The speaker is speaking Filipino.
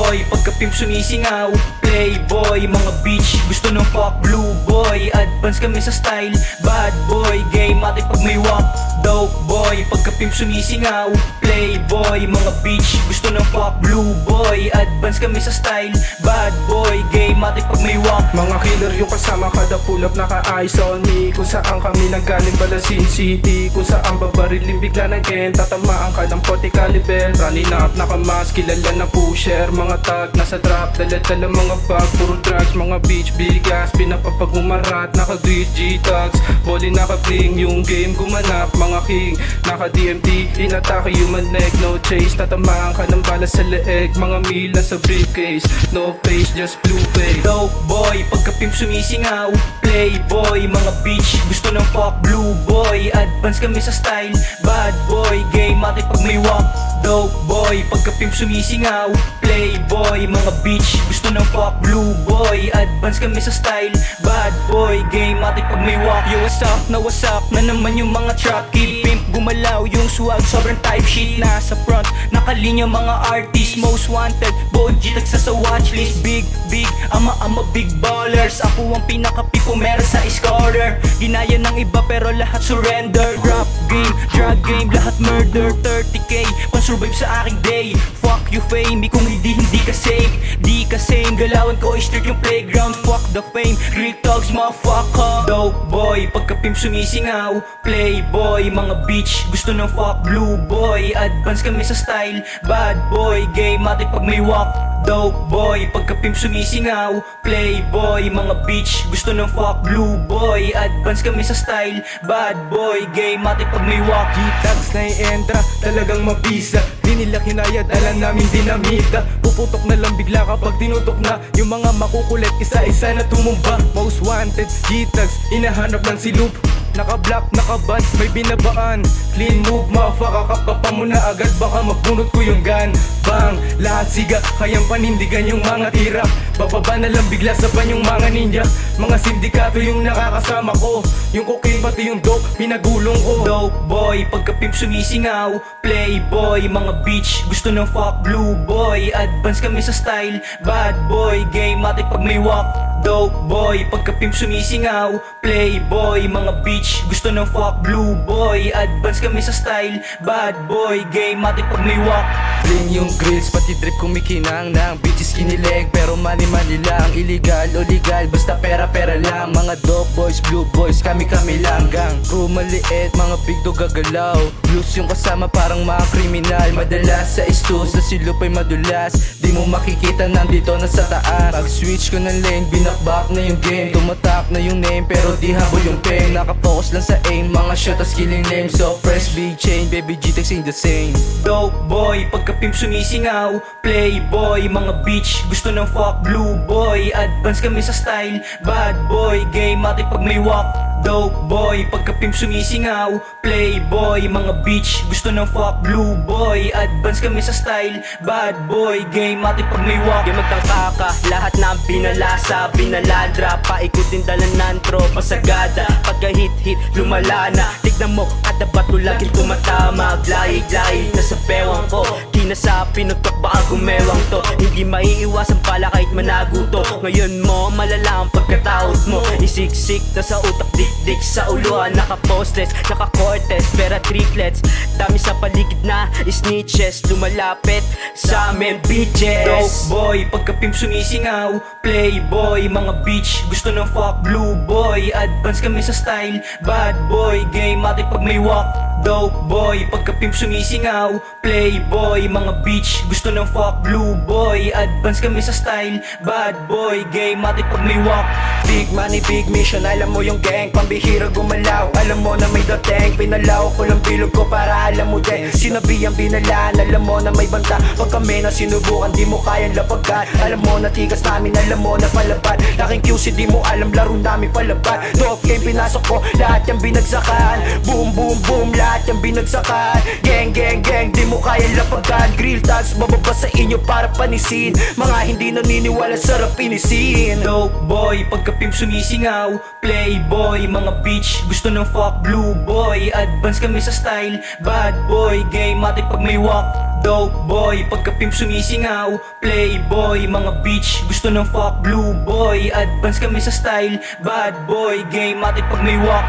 boy, pagka-pimp sumisingaw. Playboy, mga bitch, gusto ng fuck blue boy. Advance kami sa style, bad boy, game ate pag may walk. Dope boy, pagka-pimp sumisingaw. Playboy, mga bitch, gusto ng fuck blue boy. Advance kami sa style, bad boy, game ate pag may walk. Mga killer yung kasama kada pull up naka-eyes on me. Kung saan kami nanggaling Balasin City, kung saan babariling bigla ng end. Tatamaan ka ng 40 caliber, running up, nakamas, kilala na pusher. Mga tag, nasa trap, dala-dala mga bag, puro drugs, mga bitch, bigas, pinapapag-umarat, naka-DG tags, boli naka-bling, yung game gumanap. Mga king, naka-DMT, inatake human neck, no chase, tatamaan ka ng bala sa leeg. Mga mila sa briefcase, no face, just blue face. Dope boy, pagka-pimp sumisingaw. Playboy, mga bitch, gusto ng fuck blue boy. Advance kami sa style, bad boy, game ate pag may walk. Dope boy, pagka-pimp sumisingaw. Playboy, mga bitch, gusto ng fuck blue boy. Advance kami sa style, bad boy, game ate pag may walk. Yo, what's up na naman yung mga trap kid. Pimp gumalaw, yung swag sobrang type shit. Nasa front, nakalinya mga artist. Most wanted, boy G-tag sa watchlist. Big, ama big ballers. Ako ang pinaka-pipo meron sa scorer. Ginaya ng iba pero lahat surrender. Rap game, drug game, lahat murder. 30k, pan-survive sa aking day. Fuck you fame, kung hindi ka safe. Di ka same, galawan ko street yung playground. Fuck the fame, real talks motherfucker. Dope boy, pagka-pimp sumisingaw. Playboy, mga bitch, gusto ng fuck blue boy. Advance kami sa style, bad boy, game ate pag may walk. Dope boy, pagka-pimp sumisingaw. Playboy, mga bitch, gusto ng fuck blue boy. Advance kami sa style, bad boy, game ate pag may walk. G-tags na i-entra, talagang mabisa. Di nila kinayat, alam namin dinamita. Puputok na lang bigla kapag tinutok na. Yung mga makukulit, isa-isa na tumumba. Most wanted, G-tags, inahanap ng silup. Naka-block, naka-ban, may binabaan. Clean move, motherfucker, kapapa mo na agad. Baka magbunot ko yung gun. Bang, lahat siga, kayang panindigan yung mga tira. Bababa na lang bigla sa ban yung mga ninja. Mga sindikato yung nakakasama ko. Yung cocaine pati yung dope, pinagulong ko. Dope boy, pagka-pimp sumisingaw. Playboy, mga bitch, gusto ng fuck blue boy. Advance kami sa style, bad boy, game ate pag may walk. Dope boy, pagka-pimp sumisingaw. Playboy, mga bitch, gusto ng fuck blue boy. Advance kami sa style, bad boy, game ate pag may walk. Bling yung grills, pati drip kumikinang ng bitches kinileg. Pero money lang, illegal o legal, basta pera lang. Mga dope boys, blue boys, kami lang. Gang, crew maliit, mga big dog gagalaw. Blues yung kasama parang mga kriminal. Madalas sa istos, na silup ay madulas. Di mo makikita nandito na sa taas. Pag switch ko ng lane, binakbak na yung game. Tumatap na yung name, pero di habol yung fame. Nakafocus lang sa aim, mga shot as killing name. So fresh big chain, baby G-Tex ain't the same. Dope boy, pagka-pimp sumisingaw. Playboy, mga bitch, gusto ng fuck blue boy. Advance kami sa style, bad boy, game ate pag may walk. Dope boy, pagka-pimp sumisingaw. Playboy, mga bitch, gusto ng fuck blue boy. Advance kami sa style, bad boy, game ate pag may walk. Di magtangka ka, lahat na binalasa, binaladra. Paikutin dalan ng tropa sagada. Pagka hit, lumala na. Tignan mo, kada bato lagi tumatama. Glay, nasa bewang ko. Di na sa pinutok, baka gumewang to. Hindi maiiwasan pala kahit managuto. Ngayon mo, malala ang pagkataot mo. Isiksik na sa utak, dik sa uluan. Naka-postes, naka-cortes, pera triplets. Dami sa paligid na snitches. Lumalapit sa amin, bitches. Dope boy, pagka-pimp sumisingaw. Playboy, mga bitch, gusto ng fuck blue boy. Advance kami sa style, bad boy, game ate pag may walk. Dope boy, pagka-pimp sumisingaw. Playboy, mga bitch, gusto ng fuck blue boy. Advance kami sa style, bad boy, game ate pag may walk. Big money, big mission, alam mo yung gang. Pambihira gumalaw, alam mo na may dating. Pinalaw ko lang bilog ko para alam mo din. Sinabi ang binalaan, alam mo na may banta. Pag kami na sinubukan, di mo kayang lapagan. Alam mo na tigas namin, alam mo na palabad. Laking QC, di mo alam, laro namin palabad. Dope game, pinasok ko, lahat yung binagsakan. Boom, lahat yung binagsakan. Gang, di mo kayang lapagan. Grill tags, bababa sa inyo para panisin. Mga hindi naniniwala, sarap inisin. Dope boy, pagka-pimp sumisingaw. Playboy, mga bitch, gusto ng fuck blue boy. Advance kami sa style, bad boy, game ate pag may walk. Dope boy, pagka-pimp sumisingaw Playboy, mga bitch gusto ng fuck blue boy. Advance kami sa style, bad boy. Game natin pag may walk